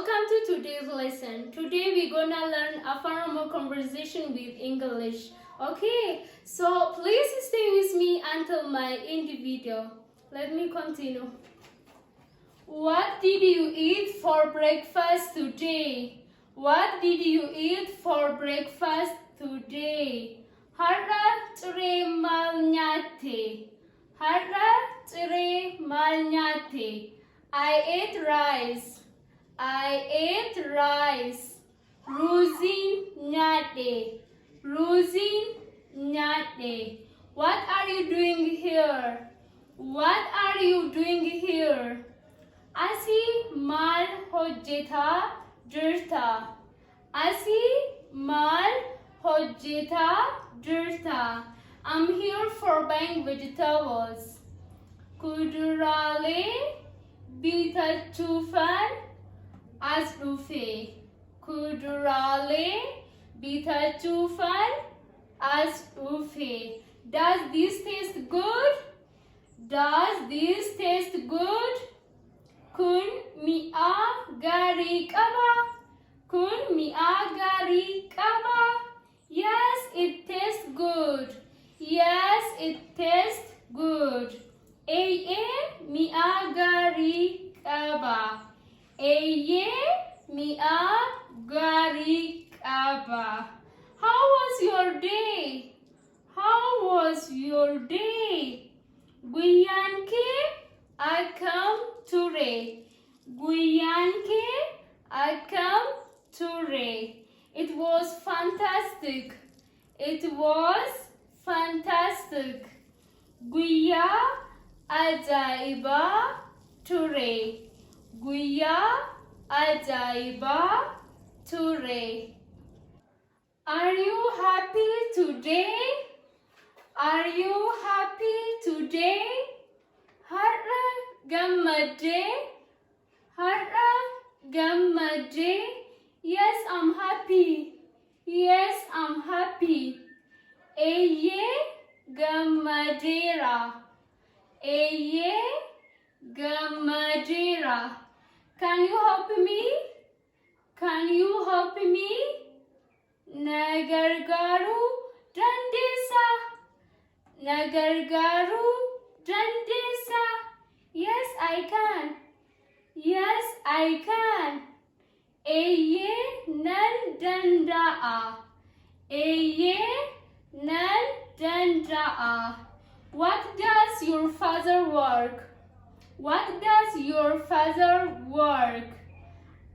Welcome to today's lesson. Today we're gonna learn Afaan Oromoo conversation with English. Okay, so please stay with me until my end video. Let me continue. What did you eat for breakfast today? What did you eat for breakfast today? Har'a ciree maal nyaatte? Har'a ciree maal nyaatte? I ate rice. I ate rice. Ruuzin nyaadhe. Ruuzin nyaadhe. What are you doing here? What are you doing here? Asii maal hojjetaa jirta? Asii maal hojjetaa jirta? I'm here for buying vegetables. Kuduraalee bitachuufan as dhufe. Kuduraalee bitachuufan as dhufe. Does this taste good? Does this taste good? Kun mi'aa gaarii qaba. Kun mi'aa gaarii qaba. Yes, it tastes good. Yes, it tastes good. Mi'aa gaarii qaba. Mi'aa gaarii qaba. How was your day? How was your day? Guyyaan kee akkam ture? Guyyaan kee akkam ture? It was fantastic. It was fantastic. Guyyaa ajaa'ibaa ture. Guyyaa ajaa'ibaa ture. Are you happy today? Are you happy today? Har'a gammadde? Har'a gammadde? Yes, I'm happy. Yes, I'm happy. Gammadeera. Gammadeera. Can you help me? Can you help me? Nagargaaruu dandeessa. Nagargaaruu dandeessa. Yes, I can. Yes, I can. Nan danda'a. Nan danda'a. What does your father work? What does your father work?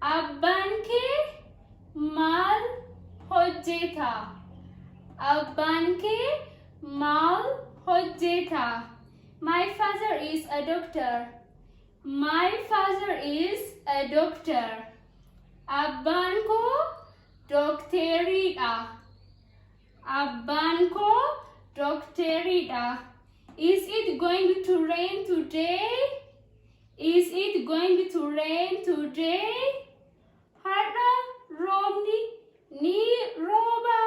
Abbaan kee maal hojjeta? Abbaan kee maal hojjeta? My father is a doctor. My father is a doctor. Abbaan koo dokteriidha. Abbaan koo dokteriidha. Is it going to rain today? Is it going to rain today? Har'a roobni ni rooba.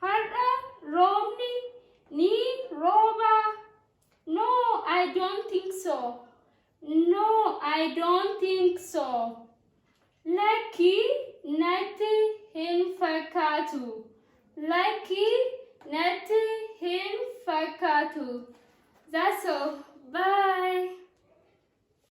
Har'a roobni ni rooba. No, I don't think so. No, I don't think so. Lakki natti hin fakkaatu. Lakki natti hin fakkaatu. That's all. Bye.